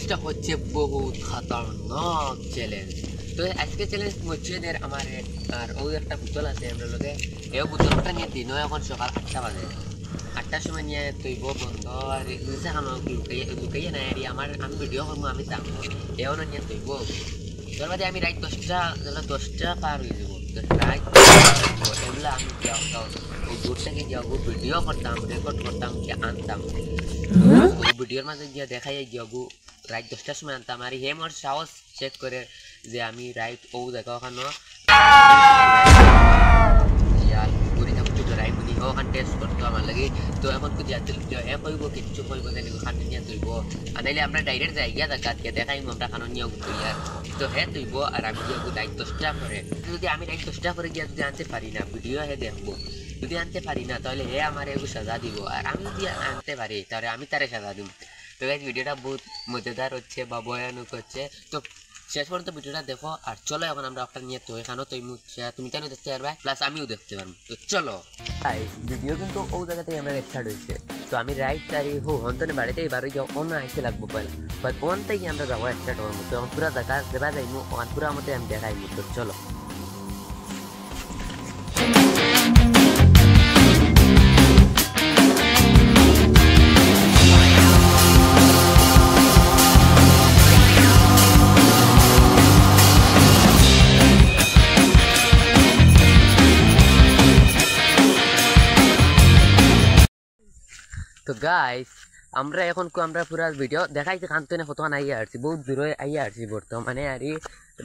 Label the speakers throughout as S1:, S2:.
S1: চ্যালেঞ্জটা হচ্ছে বহুত খতরনাক চ্যালেঞ্জ। তো আজকে চ্যালেঞ্জ মসজিদের আমার আর ওই একটা বোতল আছে আমরা লোকে এই বোতলটা নিয়ে দিন এখন সকাল 8টা বাজে 8টার সময় নিয়ে তৈব বন্ধ আর খানো লুকাইয়ে নাই আর আমি ভিডিও করবো আমি যাবো এও নিয়ে তৈব তোর বাদে আমি রাত 10টা পার হয়ে যাবো রাত এগুলো আমি ওই দূরটাকে যাবো ভিডিও করতাম রেকর্ড করতাম আনতাম ওই ভিডিওর মাঝে গিয়ে দেখাই যাবো রাত 10টার সময় আনতাম আর হে মোর সাহস চেক করে যে আমি রাইট ও দেখা ওখানে ওখান টেস্ট করতো আমার লাগে তো এখন তো এ কইব কিচ্ছু কইব জানি খান নিয়ে তুইব আনাইলে আমরা ডাইরেক্ট যাই গিয়া দেখাই আমরা খানো নিয়ে তুইয়ার তো হে তুইব আর আমি গিয়ে রাত 10টা করে যদি আমি রাত 10টা করে গিয়া যদি আনতে পারি না ভিডিও হে দেখবো যদি আনতে পারি না তাহলে হে আমার এগুলো সাজা দিব আর আমি যদি আনতে পারি তাহলে আমি তারে সাজা দিব তো গাইস ভিডিওটা বহুত মজাদার হচ্ছে বা ভয়ানক হচ্ছে তো শেষ পর্যন্ত ভিডিওটা দেখো আর চলো এখন আমরা একটা নিয়ে তো এখানে তুমি কেন দেখতে পারবে প্লাস আমিও দেখতে পারবো তো চলো ভিডিও কিন্তু ও জায়গা থেকে আমরা স্টার্ট হয়েছে তো আমি রাইট তারিখ হন্তনে বাড়িতে এবারে যাও অন্য আইসে লাগবো পয়লা বাট ওন থেকে আমরা যাবো স্টার্ট হওয়ার মতো এবং পুরা জায়গা দেবা যাইমু পুরা মতো আমি দেখাইমু তো চলো তো গাইস আমরা এখন আমরা পুরা ভিডিও দেখাইছি কান্তনে কতক্ষণ আইয়া আসছি বহুত দূরে আইয়া আসছি বর্তমানে আর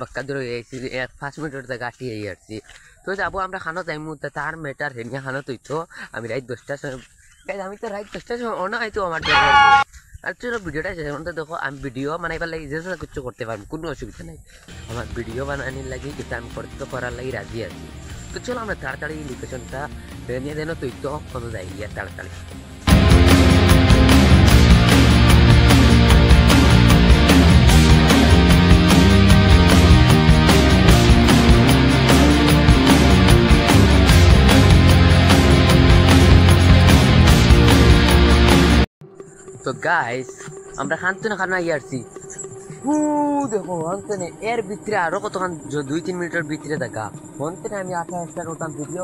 S1: বাক্কা দূরে আইছি 5 মিনিটের জায়গা আটি আইয়া আসছি তো যাবো আমরা খানো যাইমু তার মেটার হেনিয়া খানো তৈতো আমি রাত 10টার সময় গাইস আমি তো রাত 10টার সময় অন্য আইতো আমার আর চলো ভিডিওটা শেষ পর্যন্ত দেখো আমি ভিডিও বানাইবার লাগি যে কিছু করতে পারবো কোনো অসুবিধা নাই আমার ভিডিও বানানোর লাগি এটা আমি করার লাগি রাজি আছি তো চলো আমরা তাড়াতাড়ি লোকেশনটা নিয়ে দেন তৈতো কোনো যাই গিয়া তাড়াতাড়ি তো গাইস আমরা খান্তনে খানা আসছি দেখো হন্তনে এর ভিতরে আরো কতক্ষণ 2-3 মিনিটের ভিতরে দেখা হন্তনে আমি 28টা উঠতাম ভিডিও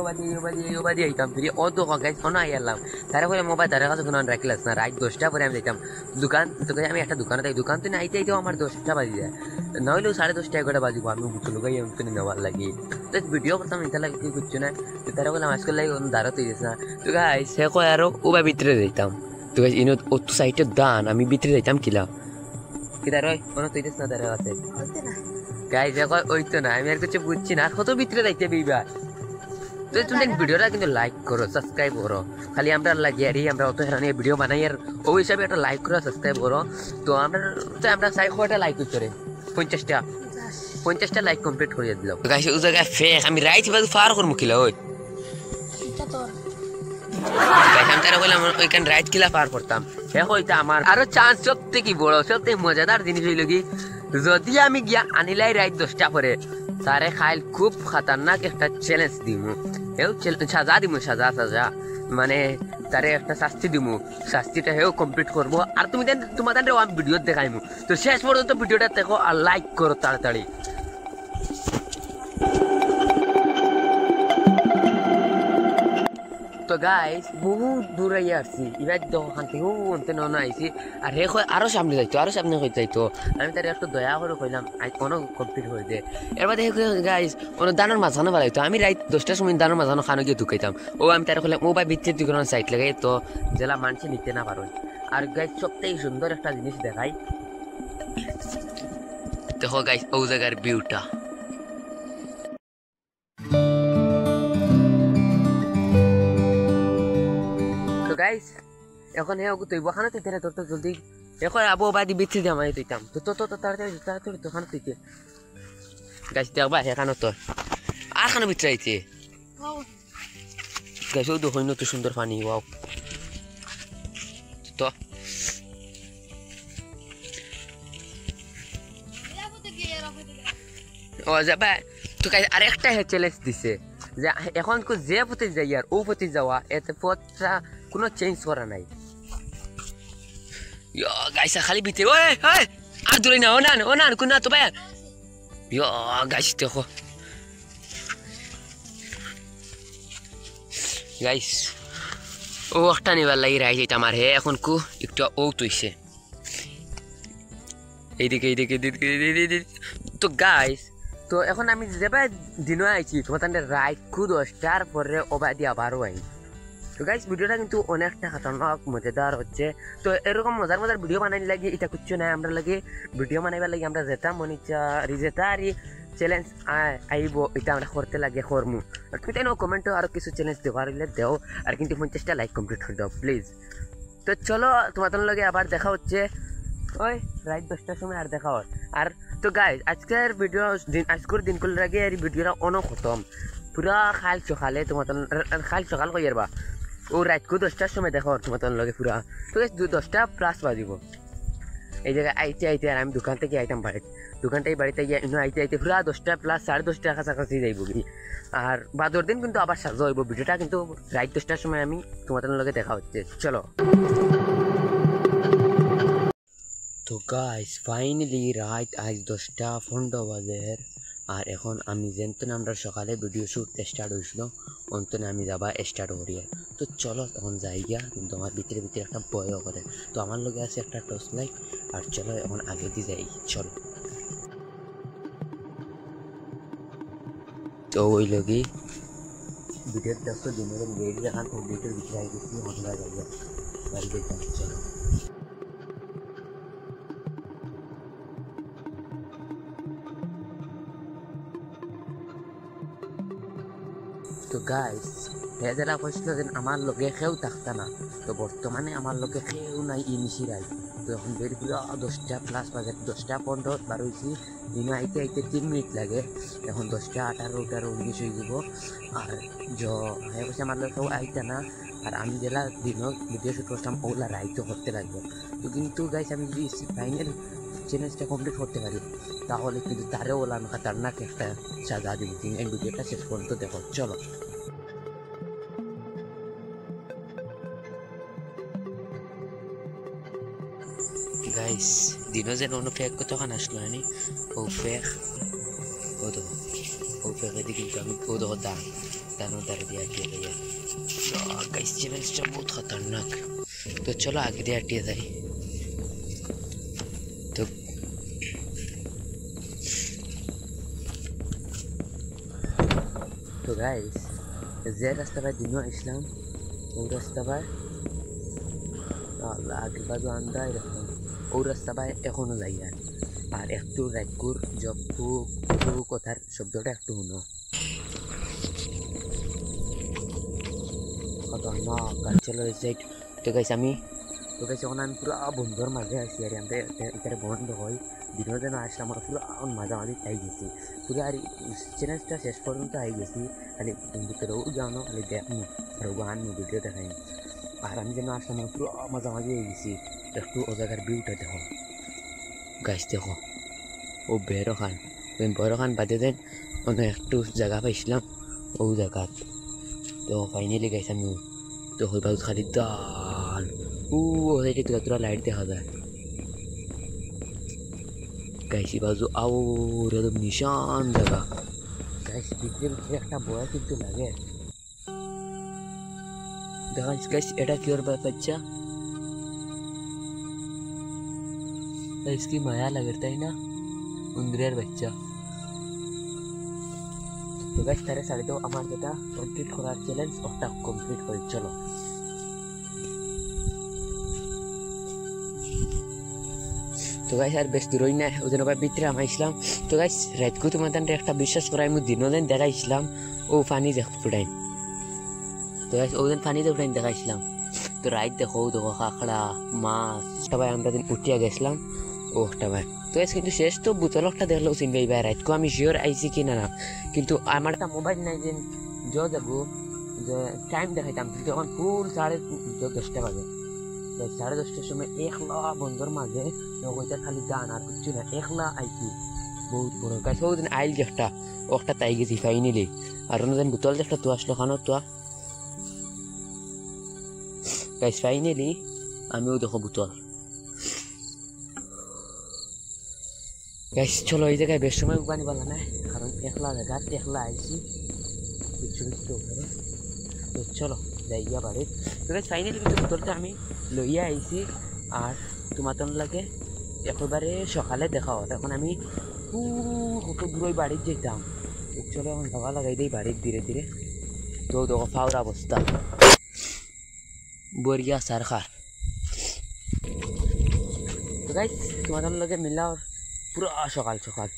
S1: বাজি আইতাম ফিরে ও দেখো গাইস কোনো আইলাম তারা বলে মোবাইল তার কাছে কোনো রাখলাস না রাত 10টা পরে আমি যাইতাম দোকান তো আমি একটা দোকানে যাই দোকান তো আইতে আমার 10টা বাজি যায় নইলেও 10:30 এগারোটা বাজিব আমি বুঝলো গাই হন্তনে নেওয়ার লাগি তো ভিডিও করতাম এটা লাগে কি করছো না তো তারা বলে আজকাল লাগে দাঁড়াতে যাচ্ছে না তো গাইস সে কয় আরো ওবা ভিতরে যাইতাম তো গাইস ইনো অত সাইটের দান আমি ভিতরে যাইতাম কিলা কিদার ওই কোনো তৈরিস না দাঁড়া আছে গাইস দেখো ওই তো না আমি আর কিছু বুঝছি না কত ভিতরে যাইতে বিবা তো তুমি ভিডিওটা কিন্তু লাইক করো সাবস্ক্রাইব করো খালি আমরা লাগি আর আমরা অত হেরানি ভিডিও বানাই আর ওই হিসাবে একটা লাইক করো সাবস্ক্রাইব করো তো আমরা চাই কয়টা লাইক করে 50টা লাইক কমপ্লিট করে দিলাম গাইস ওই জায়গায় ফেক আমি রাইট বাজু ফার করব কিলা ওই ওইখানে রাইট কিলা পার করতাম হইতা আমার আরো চান্স সত্যি কি বড় সত্যি মজাদার জিনিস হইল কি যদি আমি গিয়া আনিলাই রাইট 10টা পরে তারে খাইল খুব খতরনাক একটা চ্যালেঞ্জ দিমু সাজা দিমু সাজা মানে তারে একটা শাস্তি দিমু শাস্তিটা হেও কমপ্লিট করবো আর তুমি তোমাদের আমি ভিডিও দেখাইমু তো শেষ পর্যন্ত ভিডিওটা দেখো আর লাইক করো তাড়াতাড়ি তো গাইস বহুত দূরে আসছি এবার দোকান থেকে অন্তে নন আইসি আর হে আরো সামনে যাইতো আমি তার একটু দয়া করে কইলাম কোনো কমপ্লিট হয়ে যায় এবার দেখে গাইস কোনো দানোর মাঝানো বাড়াইতো আমি রাত 10টার সময় দানোর মাঝানো খানো গিয়ে ঢুকাইতাম ও আমি তার কইলাম ও ভাই ভিতরে দুই কোনো সাইড লাগাই তো জেলা মানুষে নিতে না পারো আর গাইস সবথেকে সুন্দর একটা জিনিস দেখাই দেখো গাইস ও জায়গার ভিউটা গাইস এখন হে ওকে তুইব খানা তুইতে তোর তো জলদি এখন আবো বাদি বিচ্ছে দিয়ে আমি তুইতাম তো তাড়াতাড়ি তো খানা তুইতে গাইস দেখবা এখানে তো আর খানা বিচ্ছে আইছে গাইস ও দেখো তো সুন্দর পানি ওয়াও তো ও যাবা তো গাইস আরেকটা চ্যালেঞ্জ দিছে যে এখন যে পথে যাই আর ও পথে যাওয়া এতে পথটা কোনো চেঞ্জ করা নাই গাইসা খালি ভিতরে ওই দূরে না ওনান কুনা তো ভাই ইয়া গাইস দেখো গাইস ও একটা নিবার লাগি রাই যেটা আমার হে এখন কু একটু ও তুইছে এইদিকে তো গাইস তো এখন আমি যেবা দিনও আইছি তোমাদের রাইট কু 10টার পরে ওবা দিয়ে আবারও আই তো গাইস ভিডিওটা কিন্তু অনেকটা খতরনাক মজাদার হচ্ছে তো এরকম মজার ভিডিও বানাইলে লাগে এটা কিচ্ছু নাই আমরা লাগে ভিডিও বানাইবার লাগে আমরা যেটা মনিচা রিজেতা আর চ্যালেঞ্জ আইব এটা আমরা করতে লাগে করমু আর তুমি তাই কমেন্টে আরও কিছু চ্যালেঞ্জ দেওয়ার হলে দেও আর কিন্তু 50টা লাইক কমপ্লিট করে দাও প্লিজ তো চলো তোমাদের লগে আবার দেখা হচ্ছে ওই রাত 10টার সময় আর দেখা হয় আর তো গাইজ আজকের ভিডিও আজকের দিনগুলোর আগে এই ভিডিওটা অনেক খতম পুরা খাল সকালে খাল সকাল কইবা ও রাতকু 10টার সময় দেখো তোমাদের লগে পুরা তো 10টা প্লাস বাজিব এই জায়গায় আইতে আর আমি দোকান থেকে আইতাম দোকানটাই বাড়িতে গিয়ে আইতে পুরা 10টা প্লাস 10:30 কাছাকাছি যাইব আর বাদর দিন কিন্তু আবার সাজা হইব ভিডিওটা কিন্তু রাত 10টার সময় আমি তোমাদের লগে দেখা হচ্ছে চলো তো গাইস ফাইনালি রাত আজ 10:15 বাজে আর এখন আমি যেমন আমরা সকালে ভিডিও শুট স্টার্ট হয়েছিল অন্তনে আমি যাবা স্টার্ট করি তো চলো এখন যাই গিয়া কিন্তু আমার ভিতরে একটা ভয়ও করে তো আমার লগে আছে একটা টর্চ লাইট আর চলো এখন আগে দিয়ে যাই চলো তো ওই লগে ভিডিওর দেখো দিনের রেডি রাখান ভিডিওর ভিতরে আই গেছি আমরা যাই বাড়িতে চলো তো গাইস যারা কইছিল যে আমার লগে কেউ থাকতা না তো বর্তমানে আমার লগে কেউ নাই ইনিশিরাই তো এখন বেরি পুরো 10টা প্লাস বাজে 10:15 বার হয়েছি দিনে আইতে 3 মিনিট লাগে এখন 10:18 19 হয়ে যাব আর হ্যাঁ বলছে আমার লগে কেউ আইতা না আর আমি যেলা দিনও ভিডিও শুট করতাম ওগুলা রাইতে করতে লাগবে তো কিন্তু গাইস আমি যদি ফাইনাল চ্যালেঞ্জটা কমপ্লিট করতে পারি তাহলে কিন্তু তারেও ওলা আমি খতরনাক একটা সাজা দিব তুমি এই ভিডিওটা শেষ পর্যন্ত দেখো চলো গাইস দিনও যেন অন্য ফেক কতক্ষণ আসলো হয়নি ও ফেক ও ফেক এদিকে কিন্তু আমি ও দেখো দানো দাঁড়িয়ে দিয়ে আটিয়ে দেয় গাইস চ্যালেঞ্জটা বহুত খতরনাক তো চলো আগে দিয়ে আটিয়ে যাই তো গাইস যে রাস্তা ভাই দিনও আসলাম ওই রাস্তা ভাই আগের বাজু আন্দায় এরকম ওই রাস্তা ভাই এখনো যাই আর একটু রাইকুর জব্বু কথার শব্দটা একটু শুনো খতরনাক চলো সাইড তো গাইস আমি এখন আমি পুরো বন্ধুর মাঝে আছি আর আমরা এখানে বন্ধ হয় দিনও যেন আসলাম আমরা পুরো মাঝামাঝি আই গেছি পুরো আর চ্যালেঞ্জটা শেষ পর্যন্ত আই গেছি খালি বন্ধুকেও জানো খালি দেখমু আর আনমু ভিডিও দেখাই আর আমি যেন আসলাম আমরা পুরো মাঝামাঝি হয়ে গেছি একটু ও জায়গার ভিউটা দেখো গাছ দেখো ও বেরোখান বাদে দেন অন্য একটু জায়গা পাইছিলাম ও জায়গা তো ফাইনালি গাইছে আমি তো হইবা খালি দান ওইটা তোরা লাইট দেখা যায় গাইছি বাজু একদম নিশান জায়গা গাইস ভিতরে একটা বয়া কিন্তু লাগে দেখাইস গাইস এটা কি ওর বাচ্চা इसकी माया लगता है ना उंदरेर बच्चा तो गाइस तारे साढ़े तो আমার যেটা কমপ্লিট করার চ্যালেঞ্জ ওটা কমপ্লিট করে চলো তো গাইস আর বেশ দূরই না ওদের আবার ভিতরে আমি আসলাম তো গাইস রাতকু তোমাদের একটা বিশ্বাস করাই আমি দিনও দিন দেখাইছিলাম ও পানি দেখ ফুটাই তো গাইস ওদিন পানি ফুটাই দেখাইছিলাম তো রাত দেখো কাঁকড়া মাছ সবাই আমরা দিন উঠিয়া গেছিলাম ওটা ভাই তো কিন্তু শেষ তো বোতল একটা দেখলো চিনবে ভাই রাতকু আমি শিওর আইছি কিনা না কিন্তু আমার একটা মোবাইল নাই যে যাবো যে টাইম দেখাইতাম তখন ফুল 10:30 বাজে 10:30টার সময় একলা বন্ধুর মাঝে ওইটা খালি গান আর কিছু না একলা আইছি বহুত বড় গাছ ওদিন আইল একটা ওটা তাই গেছি ফাইনালি আর ওদিন বোতল একটা তো আসলো খানো তো গাইস ফাইনালি আমিও দেখো বোতল গাইস চলো এই জায়গায় বেশ সময় উবানি বলা না, কারণ একলা জায়গা একলা আইছি কিছু কিছু উপরে। তো চলো যাই গিয়া বাড়ির। তো গাইস ফাইনালি কিন্তু বোতলটা আমি লইয়া আইছি, আর তোমার তো লাগে একেবারে সকালে দেখা হতো। এখন আমি কত দূরই বাড়ির যেতাম। তো চলো এখন ধাবা লাগাই দিই বাড়ির ধীরে ধীরে। তো দেখো ফাউর অবস্থা বরিয়া সারখার। তো গাইস তোমাদের লগে মিলা পুরো সকাল সকাল।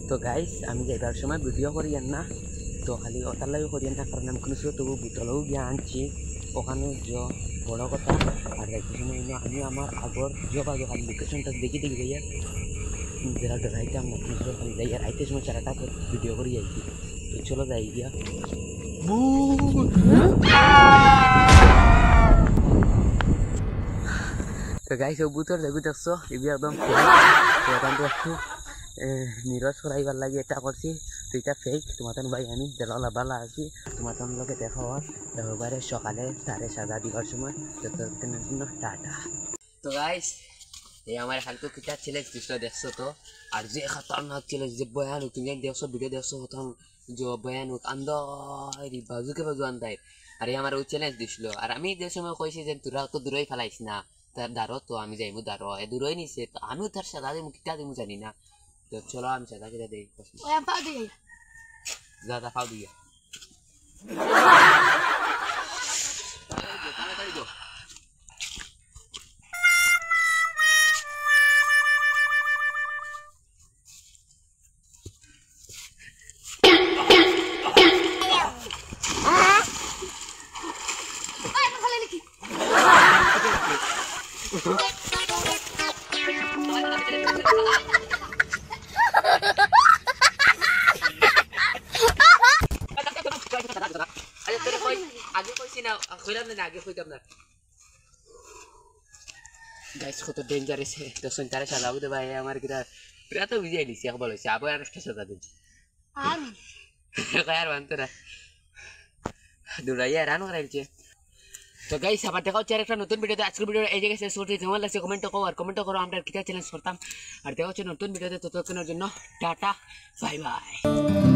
S1: তো গাইস আমি যাইবার সময় ভিডিও করিয়েন না, তো খালি ওটার লাগে করিয়েন না, কারণ আমি কোনো সময় তবু বোতলেও গিয়ে আনছি ওখানে বড় কথা। আর যাইতে সময় আমি আমার আগর যোগাযোগ খালি লোকেশনটা দেখি দেখি যাইয়া যারা ডরাইতাম না, কোনো সময় খালি যাইয়া আইতে সময় চারাটা ভিডিও করে যাইছি। তো চলো যাই গিয়া। তো গাইস ও বুতর দেখু দেখছো এগুলো একদম একটু নিরজ করাইবার লাগে এটা করছি। তো এটা ফেক, তোমাদের ভাই আমি দেলা বালা আছি। তোমাদের লোকে দেখা হওয়ার এবারে সকালে 7:30 দিবার সময়। ততক্ষণের জন্য টাটা। তো গাইস এই আমার হালকা কিটা চ্যালেঞ্জ দিছিল দেখছো তো, আর যে খতরনাক চ্যালেঞ্জ যে ভয়ানক, তুমি দেখছো ভিডিও দেখছো প্রথম যে ভয়ানক আন্দাই বাজুকে বাজু আন্দাই। আর আমার ওই চ্যালেঞ্জ দিছিল, আর আমি যে সময় কইছি যে তোরা তো দূরই ফেলাইস না তার দাঁড়ো, তো আমি যাইমু দাঁড়ো এ দূরই নিছে, তো আমিও তার সাদা দিমু কিটা দিমু জানি না। তো চলো আমি সাদা কিটা দেই দাদা ফাও দিয়া আগে কইছি না, কইলাম না আগে কইতাম না। গাইস কত ডেঞ্জারাস তো সন্তারে সাজাও দে ভাই আমার কিটা পুরা তো বুঝাই দিছি একবার হইছে আবার আর একটা সাজা দিন আমি কায়ার বান্তরা দুরাইয়া রান করাইছে। তো গাইস আবার দেখা হচ্ছে একটা নতুন ভিডিওতে। আজকের ভিডিও এই জায়গায় শেষ করতে কেমন লাগছে কমেন্ট করো আমরা কিটা চ্যালেঞ্জ করতাম। আর দেখা হচ্ছে নতুন ভিডিওতে, ততক্ষণের জন্য টাটা বাই বাই।